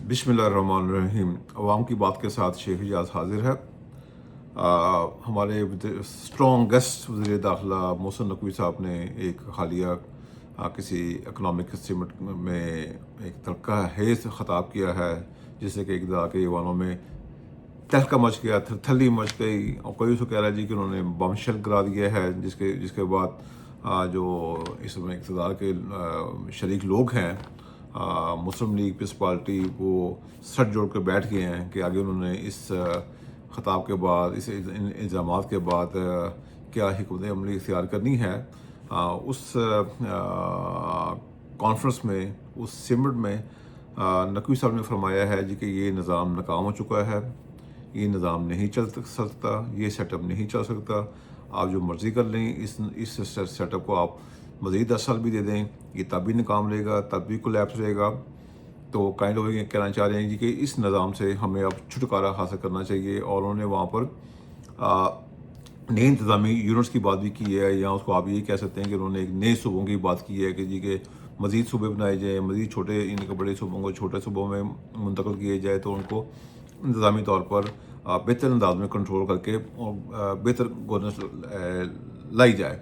बिस्मिल्लाहिर्रहमानिर्रहीम। अवाम की बात के साथ शेख इजाज़ हाजिर है। हमारे स्ट्रॉन्ग गेस्ट वज़ीर दाखिला मोहसिन नकवी साहब ने एक हालिया किसी इकनॉमिक समिट में एक तलक़ा हेज़ ख़ताब किया है, जिससे कि इक़्तिदार के ऐवानों में तहलका मच गया, थली मच गई और कोई उसको कह रहा है जी कि उन्होंने बमशेल गिरा दिया है, जिसके बाद जो इसमें इक़्तिदार के शरीक लोग हैं, मुस्लिम लीग पीस पार्टी, वो सर जोड़ कर बैठ गए हैं कि आगे उन्होंने इस ख़ताब के बाद, इस इल्ज़ामात के बाद क्या हिकमत अमली इख्तियार करनी है। उस कॉन्फ्रेंस में, उस समिट में नकवी साहब ने फरमाया है जी कि ये निज़ाम नाकाम हो चुका है, ये निज़ाम नहीं चल सकता, ये सेटअप नहीं चल सकता, आप जो मर्ज़ी कर लें, इस सेटअप को आप मज़ीद 10 साल भी दे दें, ये तब भी नाकाम रहेगा, तब भी कोलैप्स रहेगा। तो काइंड ऑफ ये कहना चाह रहे हैं जी कि इस निज़ाम से हमें अब छुटकारा हासिल करना चाहिए। और उन्होंने वहाँ पर नए इंतज़ामी यूनिट्स की बात भी की है, या उसको आप ये कह सकते हैं कि उन्होंने एक नए सूबों की बात की है कि जी के मज़ीद सूबे बनाए जाएँ, मज़ीद छोटे इनके बड़े सूबों को छोटे सूबों में मुंतकिल किए जाए, तो उनको इंतज़ामी तौर पर बेहतर अंदाज में कंट्रोल करके और बेहतर गवर्नेंस लाई जाए।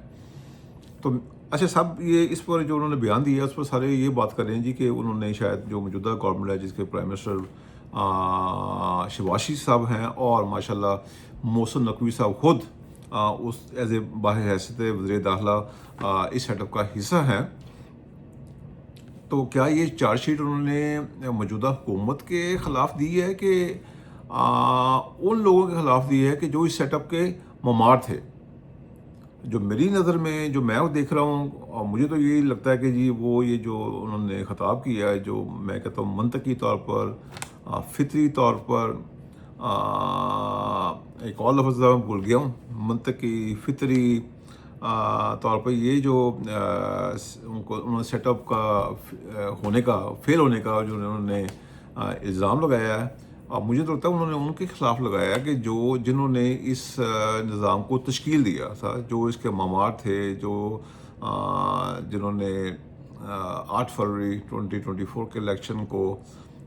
तो अच्छा साहब, ये इस पर जो उन्होंने बयान दिया उस पर सारे ये बात कर रहे हैं जी कि उन्होंने शायद जो मौजूदा गवर्नमेंट है, जिसके प्राइम मिनिस्टर शहबाज शरीफ साहब हैं, और माशाल्लाह मोहसिन नकवी साहब खुद उस एज ए बाहैसियत वज़ीर दाखिला इस सेटअप का हिस्सा हैं। तो क्या ये चार्जशीट उन्होंने मौजूदा हुकूमत के ख़िलाफ़ दी है कि उन लोगों के ख़िलाफ़ दी है कि जो इस सेटअप के ममार थे? जो मेरी नज़र में, जो मैं वो देख रहा हूँ, और मुझे तो यही लगता है कि जी वो ये जो उन्होंने ख़ताब किया है, जो मैं कहता हूँ मंतकी तौर पर, फितरी तौर पर, एक और लफ्ज़ मैं भूल गया हूँ, मंतकी, फितरी तौर पर ये जो उनको उन्होंने सेटअप का होने का, फेल होने का जो उन्होंने इल्ज़ाम लगाया है, अब मुझे तो लगता है उन्होंने उनके ख़िलाफ़ लगाया कि जिन्होंने इस निज़ाम को तश्कील दिया था, जो इसके ममार थे, जिन्होंने 8 फरवरी 2024 के इलेक्शन को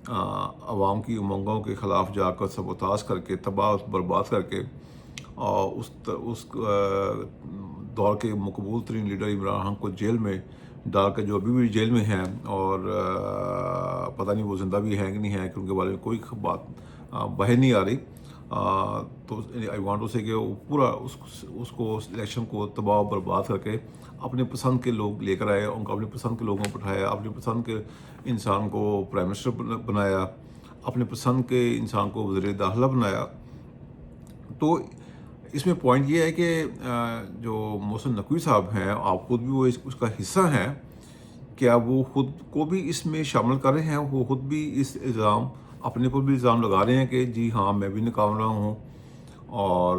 अवाम की उमंगों के ख़िलाफ़ जाकर सबोताश करके, तबाह बर्बाद करके, और उस दौर के मकबूल तरीन लीडर इमरान खान को जेल में डाल कर, जो अभी भी जेल में हैं, और पता नहीं वो ज़िंदा भी हैं कि नहीं हैं, कि उनके बारे में कोई बात बाहर नहीं आ रही। तो आई वांट टू से कि वो पूरा उसको इलेक्शन को तबाह बर्बाद करके अपने पसंद के लोग लेकर आए, उनको अपने पसंद के लोगों को बिठाया, अपने पसंद के इंसान को प्राइम मिनिस्टर बनाया, अपने पसंद के इंसान को वज़ीर दाखिला बनाया। तो इसमें पॉइंट ये है कि जो मोहसिन नकवी साहब हैं, आप खुद भी वो उसका हिस्सा हैं, क्या वो खुद को भी इसमें शामिल कर रहे हैं? वो खुद भी इस इल्ज़ाम, अपने पर भी इल्ज़ाम लगा रहे हैं कि जी हाँ, मैं भी नाकाम रहा हूँ, और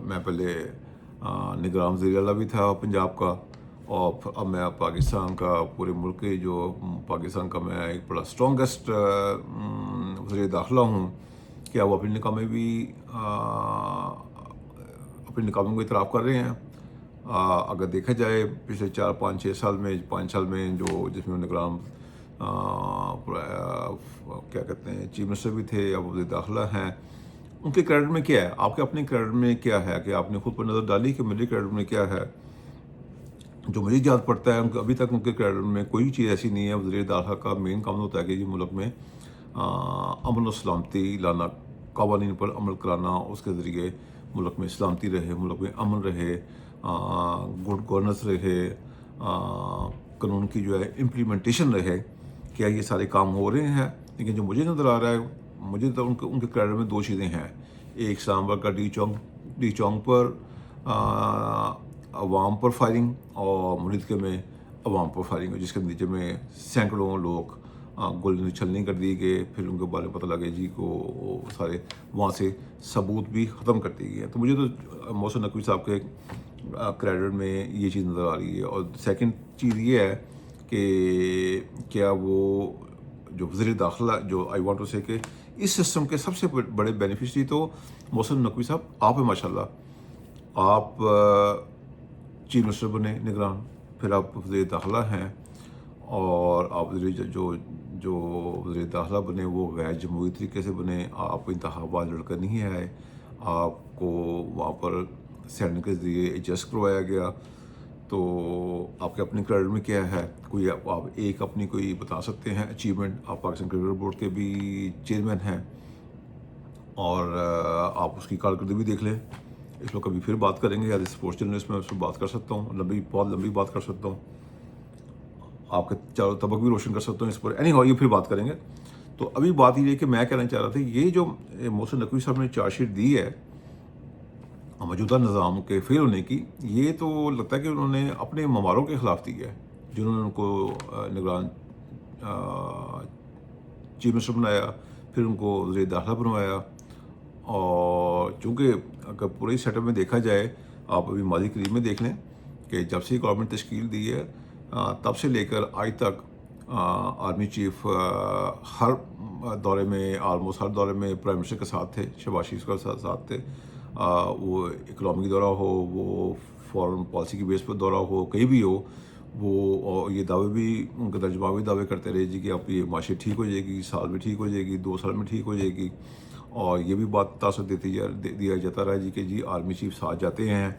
मैं पहले निगरान वज़ीर आला भी था पंजाब का, और अब मैं पाकिस्तान का, पूरे मुल्क के जो पाकिस्तान का मैं एक बड़ा स्ट्रॉन्गेस्ट वज़ीर दाखिला हूँ। क्या वो अपनी नाकामी भी अपनी नाकामियों को इतराफ़ कर रहे हैं? अगर देखा जाए पिछले 4, 5, 6 साल में, 5 साल में, जो जिसमें निगरान क्या कहते हैं, चीफ मिनिस्टर भी थे, अब वज़ीर दाखिला हैं, उनके क्रेडिट में क्या है? आपके अपने क्रेडिट में क्या है कि आपने खुद पर नज़र डाली कि मेरे क्रेडिट में क्या है? जो मुझे याद पड़ता है, अभी तक उनके क्रेडिट में कोई चीज़ ऐसी नहीं है। वज़ीर दाखिला का मेन काम होता है कि ये मुल्क में अमन और सलामती लाना, क़वानीन पर अमल कराना, उसके ज़रिए मुल्क में सलामती रहे, मुल्क में अमन रहे, गुड गवर्नेंस रहे, कानून की जो है इम्प्लीमेंटेशन रहे। क्या ये सारे काम हो रहे हैं? लेकिन जो मुझे नज़र आ रहा है, मुझे तो उनके क्रेडिट में 2 चीज़ें हैं। एक सांबर का डी चौंक पर अवाम पर फायरिंग, और मुरीदके में अवाम पर फायरिंग, जिसके नतीजे में सैकड़ों लोग गोली छलनी कर दिए गए। फिर उनके बारे में पता लगे जी को सारे वहाँ से सबूत भी ख़त्म कर दिए गए। तो मुझे तो मोहसिन नकवी साहब के क्रेडिट में ये चीज़ नज़र आ रही है। और सेकंड चीज़ ये है कि क्या वो जो वज़ीर दाखिला, जो आई वांट टू से कि इस सिस्टम के सबसे बड़े बेनिफिशरी तो मोहसिन नकवी साहब आप हैं माशाल्लाह। आप चीफ मिनिस्टर बने निगरान, फिर आप वज़ीर दाखिला हैं, और आप जो जो वज़ीर दाखिला बने वो गैर जमहूरी तरीके से बने, आप इंतखाबात लड़कर नहीं आए, आपको वहाँ पर सेनेट के ज़रिए एडजस्ट करवाया गया। तो आपके अपने क्रेडिट में क्या है, कोई आप एक अपनी कोई बता सकते हैं अचीवमेंट? आप पाकिस्तान क्रिकेट बोर्ड के भी चेयरमैन हैं और आप उसकी कारकर्दगी भी देख लें। इस पर कभी फिर बात करेंगे, या स्पोर्ट्स जर्नलिस्ट में उस पर बात कर सकता हूँ, बहुत लंबी बात कर सकता हूँ, आपके चारों तबक भी रोशन कर सकता हूँ इस पर। एनी ये फिर बात करेंगे। तो अभी बात ये है कि मैं कहना चाह रहा था, ये जो मोहसिन नकवी साहब ने चार्जशीट दी है मौजूदा निज़ाम के फेल होने की, ये तो लगता है कि उन्होंने अपने ममारों के ख़िलाफ़ दी है, जिन्होंने उनको निगरान चीफ मिनिस्टर बनाया, फिर उनको वज़ीर दाखिला बनवाया। और चूँकि अगर पूरे सेटअप में देखा जाए, आप अभी मादी करीब में देख लें कि जब से गवर्नमेंट तश्कील दी है तब से लेकर आज तक आर्मी चीफ हर दौरे में, आलमोस्ट हर दौरे में प्राइम मिनिस्टर के साथ थे, शहबाज शरीफ के साथ थे। वो इकनॉमिक दौरा हो, वो फॉरेन पॉलिसी की बेस पर दौरा हो, कहीं भी हो, वो और ये दावे भी उनके तर्जुमावी दावे करते रहे जी कि आप ये माशी ठीक हो जाएगी, साल में ठीक हो जाएगी, 2 साल में ठीक हो जाएगी। और ये भी बात तासर दिया जाता रहा जी कि जी आर्मी चीफ साथ जाते हैं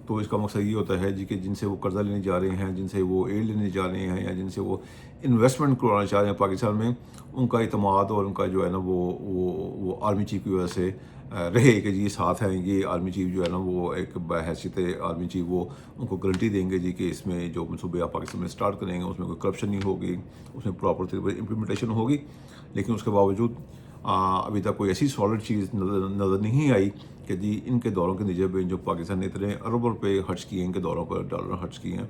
तो इसका मकसद ये होता है जी कि जिनसे वो कर्जा लेने जा रहे हैं, जिनसे वो एड लेने जा रहे हैं, या जिनसे वो इन्वेस्टमेंट करवाना चाह रहे हैं पाकिस्तान में, उनका इतमाद और उनका जो है ना वो आर्मी चीफ की वजह से रहे कि जी साथ हैं। ये आर्मी चीफ जो है ना वो एक बहैसियत आर्मी चीफ वो उनको गारंटी देंगे जी कि इसमें जो मनसूबे आप पाकिस्तान में स्टार्ट करेंगे उसमें कोई करप्शन नहीं होगी, उसमें प्रॉपर तरीके पर इम्प्लीमेंटेशन होगी। लेकिन उसके बावजूद अभी तक कोई ऐसी सॉलिड चीज़ नज़र नहीं आई कि जी इनके दौरों के नतीजे में जो पाकिस्तान ने इतने अरब रुपये खर्च किए, इनके दौरों पर डॉलर खर्च किए हैं,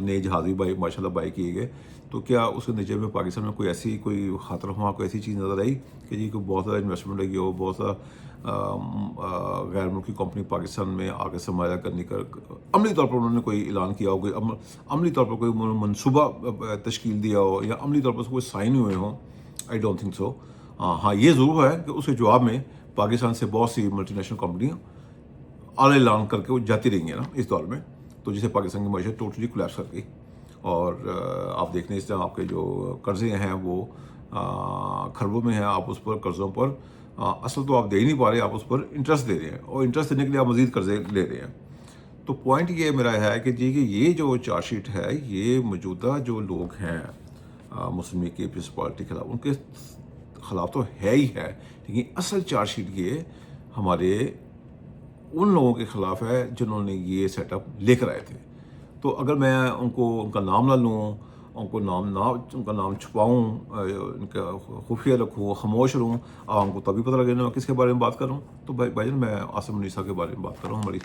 नए जहाज़ भी बाई माशाल्लाह बाई किए गए, तो क्या उसके नतीजे में पाकिस्तान में कोई ऐसी कोई खातरख्वाह कोई ऐसी चीज़ नज़र आई कि जी कोई बहुत ज़्यादा इन्वेस्टमेंट लगी हो, बहुत सा गैर मुल्की कंपनी पाकिस्तान में आगे सरमाया करने का अमली तौर पर उन्होंने कोई ऐलान किया हो, कोई अमली तौर पर कोई मनसूबा तश्कील दिया हो, या अमली तौर पर कोई साइन हुए हों? I don't think so. हाँ, ये ज़रूर है कि उसके जवाब में पाकिस्तान से बहुत सी मल्टीनेशनल कंपनियाँ आला ऐलान करके वो जाती रही हैं ना इस दौर में, तो जिससे पाकिस्तान की मईशत टोटली कोलैप्स कर गई। और आप देख लें इस तरह आपके जो कर्ज़े हैं वो खरबों में हैं, आप उस पर कर्ज़ों पर असल तो आप दे ही नहीं पा रहे, आप उस पर इंटरेस्ट दे रहे हैं, और इंटरेस्ट देने के लिए आप मज़ीद कर्ज़े ले रहे हैं। तो पॉइंट ये मेरा है कि जी कि ये जो चार्जशीट है, ये मौजूदा जो लोग हैं मुस्लिम लीग की पीपल्स पार्टी के खिलाफ, उनके ख़िलाफ़ तो है ही है, लेकिन असल चार्जशीट ये हमारे उन लोगों के ख़िलाफ़ है जिन्होंने ये सेटअप लेकर आए थे। तो अगर मैं उनका नाम ना लूँ, उनका नाम छुपाऊँ, उनका खुफिया रखूँ, खामोश रहूँ, आवाम को तभी पता लगे ना मैं किसके बारे में बात कर रहा हूँ। तो भाईजान मैं आसिम मुनीसा के बारे में बात कर रहा हूँ, हमारी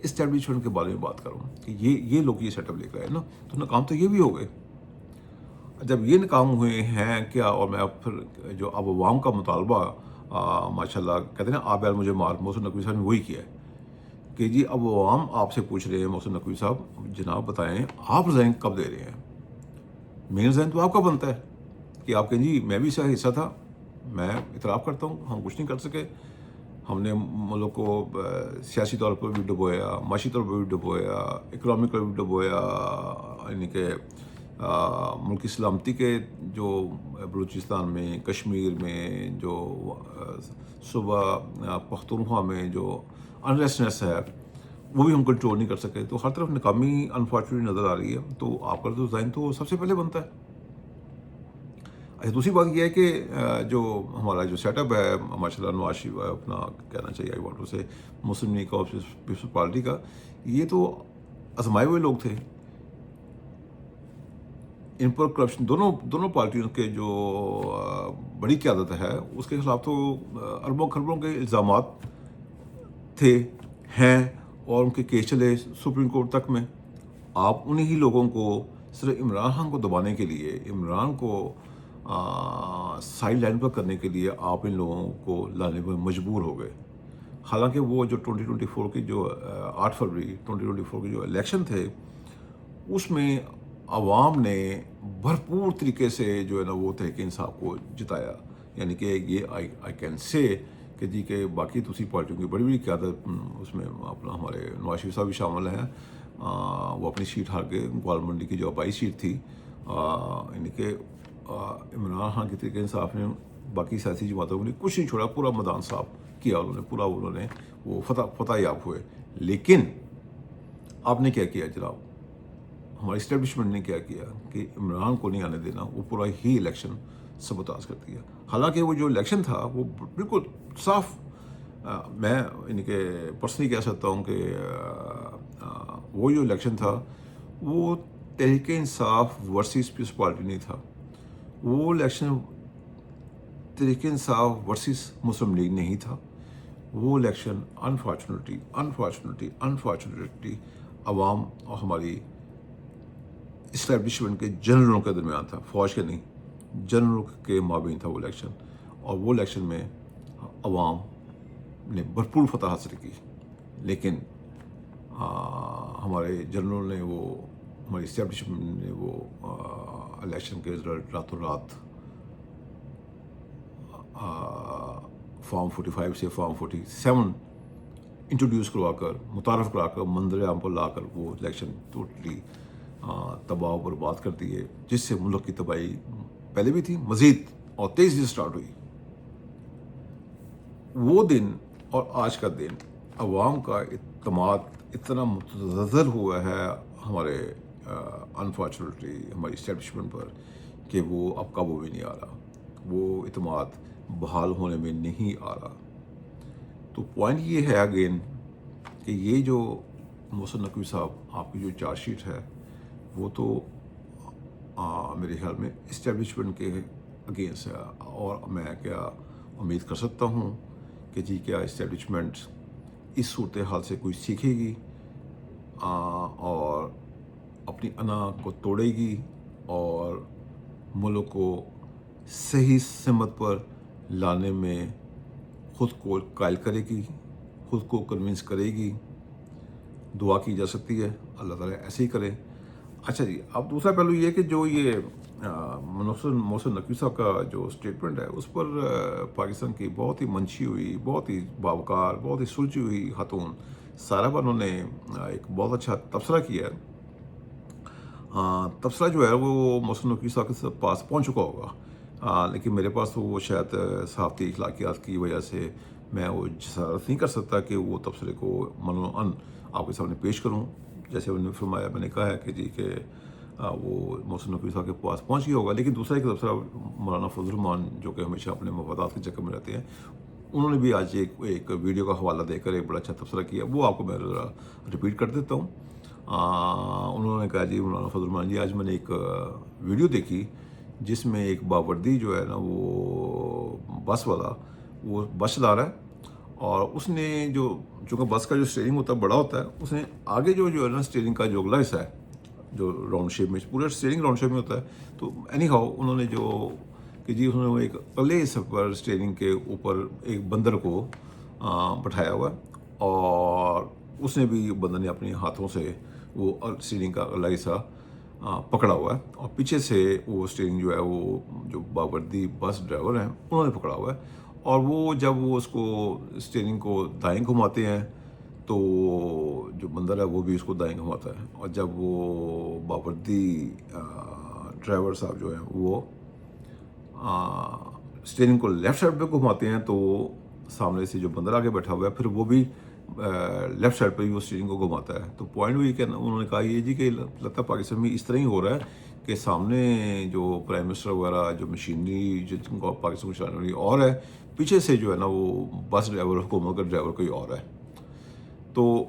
इस्टेब्लिशमेंट के बारे में बात कर रहा हूँ कि ये लोग ये सेटअप लेकर आए ना, तो नाकाम तो ये भी हो गए। जब ये नाकाम हुए हैं क्या, और मैं अब फिर जो अब अवाम का मुतालबा माशाल्लाह कहते हैं ना, आप यार मुझे मार, मोहसिन नकवी साहब ने वही किया है कि जी अब अवाम आपसे पूछ रहे हैं, मोहसिन नकवी साहब जनाब बताएं आप रिज़ाइन कब दे रहे हैं? मेन रिज़ाइन तो आपका बनता है कि आप कहें जी मैं भी इसका हिस्सा था, मैं इतराफ़ करता हूँ, हम कुछ नहीं कर सके, हमने मुल्क को सियासी तौर पर भी डुबोया, माशी तौर पर भी डुबोया, इकनॉमिक पर भी डुबोया, यानी कि मुल्क की सलामती के जो बलूचिस्तान में, कश्मीर में जो सुबह पख्तूनख्वा में जो अनरेस्टनेस है वो भी हम कंट्रोल नहीं कर सके। तो हर तरफ नाकामी अनफॉर्चुनेटली नज़र आ रही है। तो आपका तो डिज़ाइन तो सबसे पहले बनता है। अच्छा, दूसरी बात यह है कि जो हमारा जो सेटअप है माशाल्लाह नवाज शरीफ अपना कहना चाहिए आई वांट टू से मुस्लिम लीग और पीपल्स पार्टी का, ये तो आजमाए हुए लोग थे। इन पर करप्शन दोनों पार्टियों के जो बड़ी क़यादत है उसके खिलाफ तो अरबों खरबों के इल्ज़ामात थे, हैं, और उनके केस चले सुप्रीम कोर्ट तक में। आप उन्हीं ही लोगों को सिर्फ इमरान खान को दबाने के लिए, इमरान को साइड लाइन पर करने के लिए आप इन लोगों को लाने में मजबूर हो गए। हालांकि वो जो 2024 की जो 8 फरवरी 2024 के जो इलेक्शन थे उसमें अवाम ने भरपूर तरीके से जो है ना वो तहरीक इंसाफ को जिताया। यानी कि ये आई कैन से कि जी के बाकी दूसरी पार्टियों की बड़ी बड़ी क़यादत उसमें अपना हमारे नवाज शरीफ साहब भी शामिल हैं। वो अपनी सीट हार के ग्वाल मंडी की जो आबाई सीट थी, यानी कि عمران خان کی تحریک انصاف نے باقی سیاسی جماعتوں کو نہیں کچھ نہیں چھوڑا، پورا میدان صاف کیا انہوں نے وہ فتح یاب ہوئے. لیکن آپ نے کیا کیا جناب، ہماری اسٹیبلشمنٹ نے کیا کیا کہ عمران کو نہیں آنے دینا، وہ پورا ہی الیکشن سبوتاژ کر دیا. حالانکہ وہ جو الیکشن تھا وہ بالکل صاف، میں ان کے پرسنلی کہہ سکتا ہوں کہ وہ جو الیکشن تھا وہ Tehreek Insaf versus Peoples party نہیں تھا، وہ الیکشن تحریک انصاف ورسز مسلم لیگ نہیں تھا. وہ الیکشن انفارچونیٹلی عوام اور ہماری اسٹیبلشمنٹ کے جنرلوں کے درمیان تھا، فوج کے نہیں، جنرلوں کے مابین تھا وہ الیکشن. اور وہ الیکشن میں عوام نے بھرپور فتح حاصل کی. لیکن ہمارے جنرلوں نے ہماری اسٹیبلشمنٹ نے وہ الیکشن کے رزلٹ راتوں رات فارم 45 سے فارم 47 انٹروڈیوس کروا کر، متعارف کرا کر، منظر عام پر لا کر وہ الیکشن ٹوٹلی تباہ و برباد کر دیے، جس سے ملک کی تباہی پہلے بھی تھی، مزید اور تیزی سے سٹارٹ ہوئی. وہ دن اور آج کا دن عوام کا اعتماد اتنا متزلزل ہوا ہے ہمارے انفارچونیٹلی ہماری اسٹیبلشمنٹ پر کہ وہ اب قابو بھی نہیں آ رہا، وہ اعتماد بحال ہونے میں نہیں آ رہا. تو پوائنٹ یہ ہے اگین کہ یہ جو محسن نقوی صاحب آپ کی جو چارج شیٹ ہے وہ تو میرے خیال میں اسٹیبلشمنٹ کے اگینسٹ ہے. اور میں کیا امید کر سکتا ہوں کہ جی کیا اسٹیبلشمنٹ اس صورتحال سے کوئی سیکھے گی اور اپنی انا کو توڑے گی اور ملک کو صحیح سمت پر لانے میں خود کو قائل کرے گی، خود کو کنونس کرے گی. دعا کی جا سکتی ہے، اللہ تعالیٰ ایسے ہی کرے. اچھا جی، اب دوسرا پہلو یہ کہ جو یہ محسن نقوی صاحب کا جو اسٹیٹمنٹ ہے اس پر پاکستان کی بہت ہی منچی ہوئی، بہت ہی باوقار، بہت ہی سلجھی ہوئی خاتون سارہ بانو نے ایک بہت اچھا تبصرہ کیا ہے. تبصرہ جو ہے وہ محسن نقوی صاحب کے پاس پہنچ چکا ہوگا، لیکن میرے پاس تو وہ شاید صحافتی اخلاقیات کی وجہ سے میں وہ جسارت نہیں کر سکتا کہ وہ تبصرے کو منوعاً آپ کے سامنے پیش کروں. جیسے انہوں نے فرمایا، میں نے کہا ہے کہ جی کہ وہ محسن نقوی صاحب کے پاس پہنچ گیا ہوگا. لیکن دوسرا ایک تبصرہ مولانا فضل الرحمان جو کہ ہمیشہ اپنے مفادات کے چکر میں رہتے ہیں، انہوں نے بھی آج ایک ویڈیو کا حوالہ دے کر ایک بڑا اچھا تبصرہ کیا. وہ آپ کو میں ریپیٹ کر دیتا ہوں. انہوں نے کہا جی مولانا فضل الرحمان جی، آج میں نے ایک ویڈیو دیکھی جس میں ایک باوردی جو ہے نا وہ بس والا وہ بس چلا رہا ہے اور اس نے چونکہ بس کا جو اسٹیئرنگ ہوتا ہے بڑا ہوتا ہے، اس نے آگے جو ہے نا اسٹیئرنگ کا جو اگلا حصہ ہے جو راؤنڈ شیپ میں، پورا اسٹیئرنگ راؤنڈ شیپ میں ہوتا ہے. تو اینی ہاؤ انہوں نے جو کہ جی انہوں نے ایک اگلے حصے پر اسٹیئرنگ کے اوپر ایک بندر کو بٹھایا ہوا ہے اور اس نے بھی بندر نے اپنے ہاتھوں سے وہ اسٹیئرنگ کا اگلا حصہ پکڑا ہوا ہے اور پیچھے سے وہ اسٹیئرنگ جو ہے وہ جو باوردی بس ڈرائیور ہیں انہوں نے پکڑا ہوا ہے. اور وہ جب وہ اس کو اسٹیئرنگ کو دائیں گھماتے ہیں تو جو بندر ہے وہ بھی اس کو دائیں گھماتا ہے، اور جب وہ باوردی ڈرائیور صاحب جو ہیں وہ اسٹیئرنگ کو لیفٹ سائڈ پہ گھماتے ہیں تو سامنے سے جو بندر آگے بیٹھا ہوا ہے پھر وہ بھی لیفٹ سائڈ پہ ہی وہ اسٹیئرنگ کو گھماتا ہے. تو پوائنٹ وہی کہ انہوں نے کہا یہ جی کہ لگتا ہے پاکستان میں اس طرح ہی ہو رہا ہے کہ سامنے جو پرائم منسٹر وغیرہ جو مشینری جن کو پاکستان کو چلانے والی اور ہے، پیچھے سے جو ہے نا وہ بس ڈرائیور حکومت کا ڈرائیور کوئی اور ہے. تو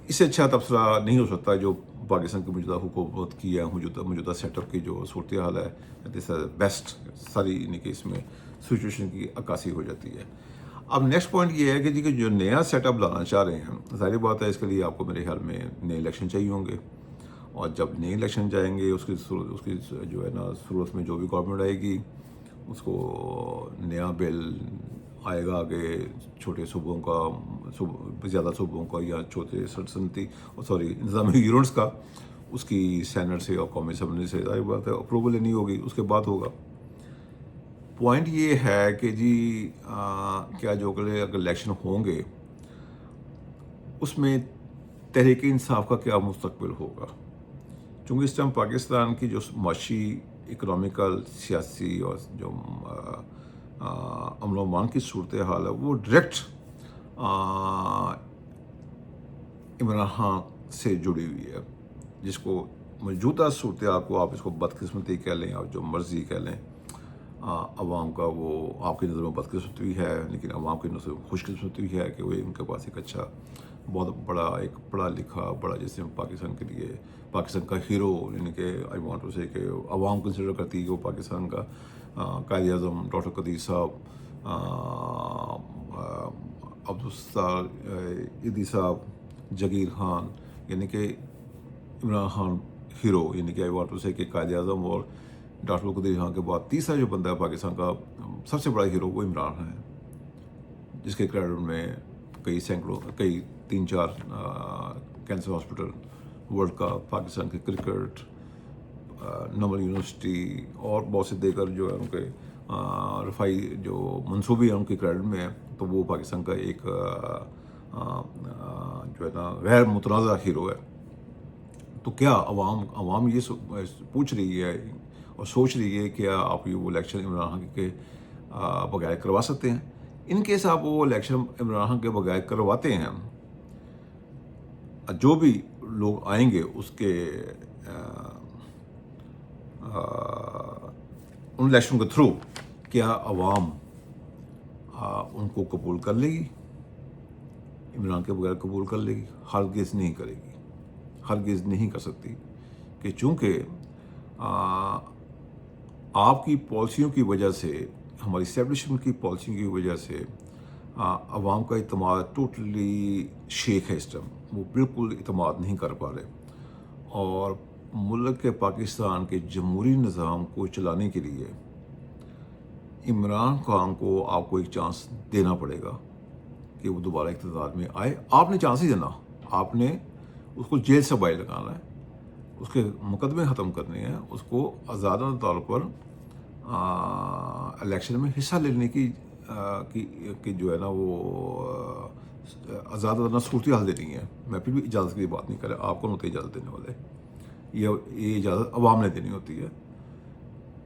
اس سے اچھا تبصرہ نہیں ہو سکتا جو پاکستان کی موجودہ حکومت کی ہے، موجودہ سیٹ اپ کی جو صورتحال ہے، دس از بیسٹ ساری یعنی کہ اس میں سچویشن کی عکاسی ہو جاتی ہے. اب نیکسٹ پوائنٹ یہ ہے کہ جی کہ جو نیا سیٹ اپ لانا چاہ رہے ہیں، ظاہر بات ہے اس کے لیے آپ کو میرے خیال میں نئے الیکشن چاہیے ہوں گے، اور جب نئے الیکشن جائیں گے اس کی جو ہے نا صورت میں جو بھی گورنمنٹ آئے گی اس کو نیا بل آئے گا آگے چھوٹے صوبوں کا، زیادہ صوبوں کا یا چھوٹے سلطنتی نظامی یونٹس کا، اس کی سینٹ سے اور قومی اسمبلی سے ظاہر بات ہے اپروول لینی ہوگی، اس کے بعد ہوگا. پوائنٹ یہ ہے کہ جی کیا جو اگلے الیکشن ہوں گے اس میں تحریک انصاف کا کیا مستقبل ہوگا. چونکہ اس ٹائم پاکستان کی جو معاشی इकोनॉमिकल, सियासी और जो अमन अमान की सूरत हाल है वो डायरेक्ट इमरान खान से जुड़ी हुई है, जिसको मौजूदा सूरत हाल को आप इसको बदकिस्मती कह लें और जो मर्ज़ी कह लें, अवाम का वो आपकी नज़र में बदकिस्मत भी है, लेकिन अवाम की नज़र में खुशकिस्मत भी है कि वो उनके पास एक अच्छा बहुत बड़ा एक पढ़ा लिखा बड़ा जैसे पाकिस्तान के लिए पाकिस्तान का हीरो, यानी कि आई वांट टू से कि अवाम कंसिडर करती है कि वो पाकिस्तान का कायद अज़म डॉक्टर कदीर साहब, अब्दुल ईदी साहब, जगीर खान, यानी कि इमरान खान हीरो, यानी कि आई वांट टू से कि कायद अज़म और डॉक्टर कदीर खान के बाद तीसरा जो बंदा है पाकिस्तान का सबसे बड़ा हीरो वो इमरान खान है, जिसके क्रेडिट में कई सैकड़ों कई 3-4 cancer hospital, world cup, Pakistan की क्रिकेट, नमल यूनिवर्सिटी और बहुत से देकर जो है उनके रफाई जो मंसूबे हैं उनके क्रेडिट में है, तो वो पाकिस्तान का एक जो है ना गैर मुतनाज़ा हीरो है। तो क्या अवाम ये पूछ रही है और सोच रही है कि आप ये वो इलेक्शन इमरान खान के बगैर करवा सकते हैं? इन केस आप वो इलेक्शन इमरान खान के बगैर करवाते हैं, जो भी लोग आएंगे उसके उन इलेक्शन के थ्रू क्या अवाम उनको कबूल कर लेगी? इमरान के बगैर कबूल कर लेगी? हरगिज़ नहीं करेगी, हरगिज़ नहीं कर सकती, कि चूँकि आपकी पॉलिसियों की वजह से, हमारी इस्टेब्लिशमेंट की पॉलिसियों की वजह से अवाम का इत्मीनान टोटली शेक है इस टाइम, वो बिल्कुल इत्मीनान नहीं कर पा रहे, और मुल्क के पाकिस्तान के जमहूरी निज़ाम को चलाने के लिए इमरान खान को आपको एक चांस देना पड़ेगा कि वो दोबारा इक़्तिदार में आए। आपने चांस ही देना, आपने उसको जेल से बाहर लगाना है, उसके मुकदमे ख़त्म करने हैं, उसको आज़ादाना तौर पर इलेक्शन में हिस्सा लेने की जो है ना वो आज़ादाना सूरत हाल देनी है। मैं फिर भी इजाज़त की बात नहीं कर रहा, आप कौन होते इजाज़त देने वाले? ये इजाज़त अवाम ने देनी होती है।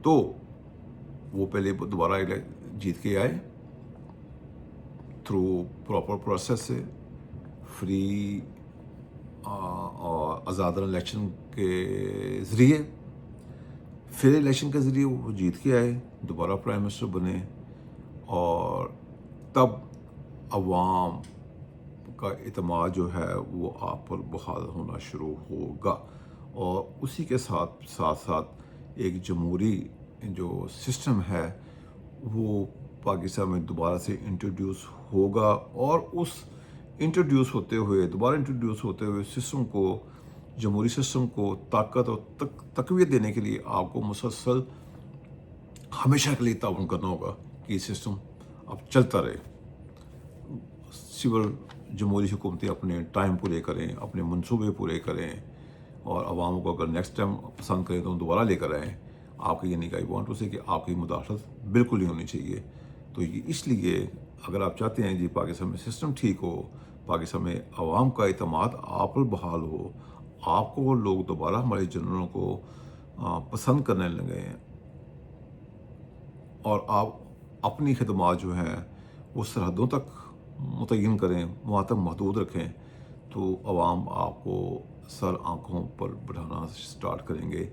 तो वो पहले दोबारा जीत के आए थ्रू प्रॉपर प्रोसेस से, फ्री और आज़ादाना इलेक्शन के ज़रिए, फिर इलेक्शन के ज़रिए वो जीत के आए, दोबारा प्राइम मिनिस्टर बने, और तब अवाम का इत्मीनान जो है वो आप पर बहाल होना शुरू होगा, और उसी के साथ साथ एक जमहूरी जो सिस्टम है वो पाकिस्तान में दोबारा से इंट्रोड्यूस होगा, और उस दोबारा इंट्रोड्यूस होते हुए सिस्टम को, जमहूरी सिस्टम को ताकत और तक़वियत देने के लिए आपको मुसलसल हमेशा के लिए ताउन करना होगा कि सिस्टम अब चलता रहे। सिविल जमहूरी हुकूमतें अपने टाइम पूरे करें, अपने मंसूबे पूरे करें, और आवाम को अगर नेक्स्ट टाइम पसंद करें तो दोबारा लेकर आएँ। आपकी यानी कि आई वांट टू से कि आपकी मुदाखलत बिल्कुल नहीं होनी चाहिए। तो ये इसलिए अगर आप चाहते हैं जी पाकिस्तान में सिस्टम ठीक हो, पाकिस्तान में आवाम का इत्मीनान आप पर बहाल हो, आपको लोग दोबारा हमारे जनरलों को पसंद करने लगे, और आप अपनी खिदमत जो हैं वो सरहदों तक मुतय्यन करें, वहाँ तक महदूद रखें, तो अवाम आपको सर आँखों पर बढ़ाना स्टार्ट करेंगे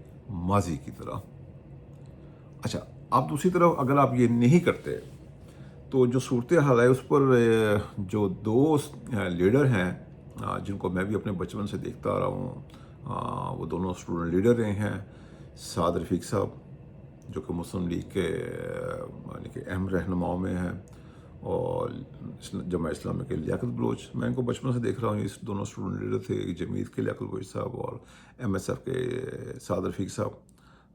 माजी की तरह। अच्छा, आप दूसरी तरफ अगर आप ये नहीं करते तो जो सूरत हाल है उस पर जो दो लीडर हैं जिनको मैं भी अपने बचपन से देखता आ रहा हूँ, वो दोनों स्टूडेंट लीडर रहे हैं, साद रफ़ीक साहब जो कि मुस्लिम लीग के यानी कि अहम रहनुमाओं में हैं, और जमात इस्लामी के लियाकत बलोच। मैं इनको बचपन से देख रहा हूँ, इस दोनों स्टूडेंट लीडर थे, जमीयत के लियाकत बलोच साहब और MSF के साद रफ़ीक साहब,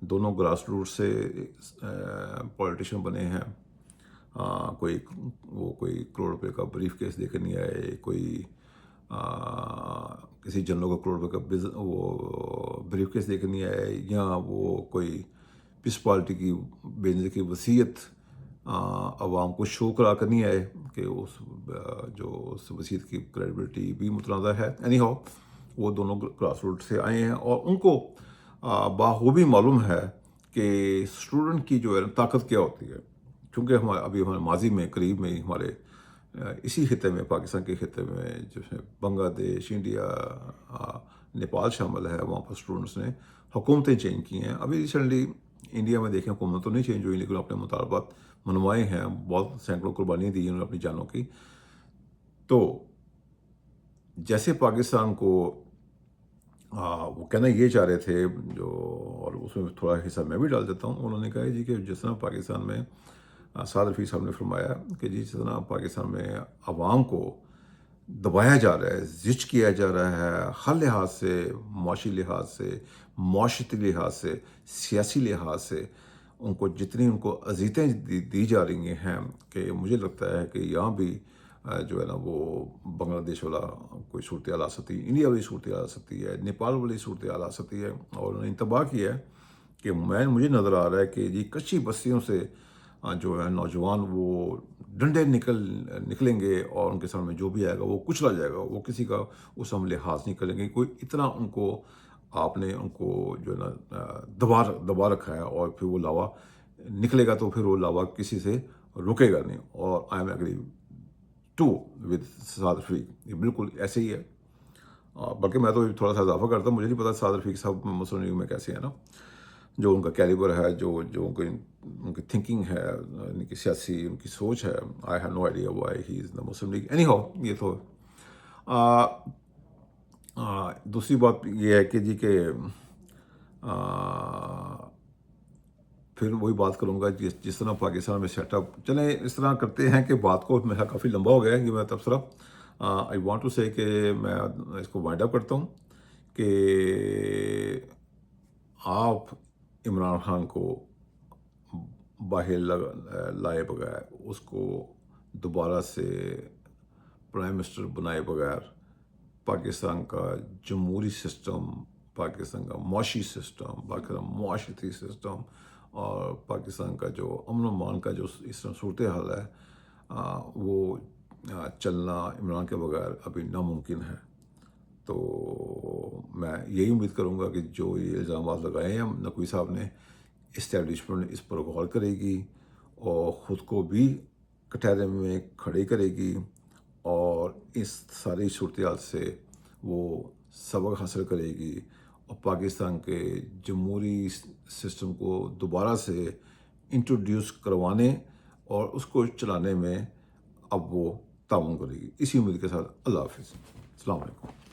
दोनों ग्रास रूट से पॉलिटिशियन बने हैं। कोई करोड़ रुपए का ब्रीफ केस देकर नहीं आए, कोई किसी जनरल को करोड़ रुपए का वो ब्रीफ केस देकर नहीं आए, या वो कोई पीस पार्टी की बेनज़ीर की वसीयत आवाम को शो करा कर नहीं आए कि उस वसीयत की क्रेडिबिलिटी भी मुतनाज़ा है। एनी हाउ वो दोनों ग्रास रूट से आए हैं, और उनको बाखूबी मालूम है کہ اسٹوڈنٹ کی جو ہے طاقت کیا ہوتی ہے. چونکہ ہمارے ماضی میں قریب میں ہی ہمارے اسی خطے میں، پاکستان کے خطے میں، جس میں بنگلہ دیش، انڈیا، نیپال شامل ہے، وہاں پر اسٹوڈنٹس نے حکومتیں چینج کی ہیں. ابھی ریسنٹلی انڈیا میں دیکھیں حکومت تو نہیں چینج ہوئی، لیکن اپنے مطالبات منوائے ہیں، بہت سینکڑوں قربانیاں دی انہوں نے اپنی جانوں کی. تو جیسے پاکستان کو وہ کہنا یہ چاہ رہے تھے جو، اور اس میں تھوڑا حصہ میں بھی ڈال دیتا ہوں، انہوں نے کہا جی کہ جس طرح پاکستان میں سعد رفیق صاحب نے فرمایا کہ جس طرح پاکستان میں عوام کو دبایا جا رہا ہے، زچ کیا جا رہا ہے، ہر لحاظ سے، معاشی لحاظ سے، معاشرتی لحاظ سے، سیاسی لحاظ سے ان کو جتنی ان کو اذیتیں دی جا رہی ہیں کہ مجھے لگتا ہے کہ یہاں بھی جو ہے نا وہ بنگلہ دیش والا کوئی صورتحال آ سکتی ہے، انڈیا والی صورتحال آ سکتی ہے، نیپال والی صورتحال آ سکتی ہے. اور انہوں نے انتباہ کیا ہے کہ مجھے نظر آ رہا ہے کہ جی کچی بستیوں سے جو ہے نوجوان وہ ڈنڈے نکلیں گے اور ان کے سامنے جو بھی آئے گا وہ کچلا جائے گا. وہ کسی کا اس ہم لحاظ نہیں کریں گے. کوئی اتنا ان کو آپ نے ان کو جو ہے نا دبا رکھا ہے، اور پھر وہ لاوا نکلے گا تو پھر وہ لاوا کسی سے رکے گا نہیں. اور I am agree to with Saad Rafique, یہ بالکل ایسے ہی ہے. بلکہ میں تو تھوڑا سا اضافہ کرتا ہوں، مجھے نہیں پتا سعد رفیق صاحب مسلم لیگ میں کیسے ہیں نا، جو ان کا کیلیبر ہے، جو ان کی تھنکنگ ہے، ان کی سیاسی ان کی سوچ ہے. I have no idea why he is the Muslim league. Any how, یہ تو دوسری بات یہ ہے کہ جی کہ پھر وہی بات کروں گا جس طرح پاکستان میں سیٹ اپ چلیں. اس طرح کرتے ہیں کہ بات کو میرا کافی لمبا ہو گیا ہے یہ میں تبصرہ. آئی وانٹ ٹو سے کہ میں اس کو وائنڈ اپ کرتا ہوں کہ آپ عمران خان کو باہر لائے بغیر، اس کو دوبارہ سے پرائم منسٹر بنائے بغیر پاکستان کا جمہوری سسٹم، پاکستان کا معاشی سسٹم، پاکستان معاشرتی سسٹم اور پاکستان کا جو امن و امان کا جو اس طرح صورتحال ہے وہ چلنا عمران کے بغیر ابھی ناممکن ہے. تو میں یہی امید کروں گا کہ جو یہ الزامات لگائے ہیں نقوی صاحب نے، اسٹیبلشمنٹ اس پر غور کرے گی اور خود کو بھی کٹہرے میں کھڑے کرے گی اور اس ساری صورتحال سے وہ سبق حاصل کرے گی اور پاکستان کے جمہوری سسٹم کو دوبارہ سے انٹروڈیوس کروانے اور اس کو چلانے میں اب وہ تعاون کرے گی. اسی امید کے ساتھ اللہ حافظ. السلام علیکم.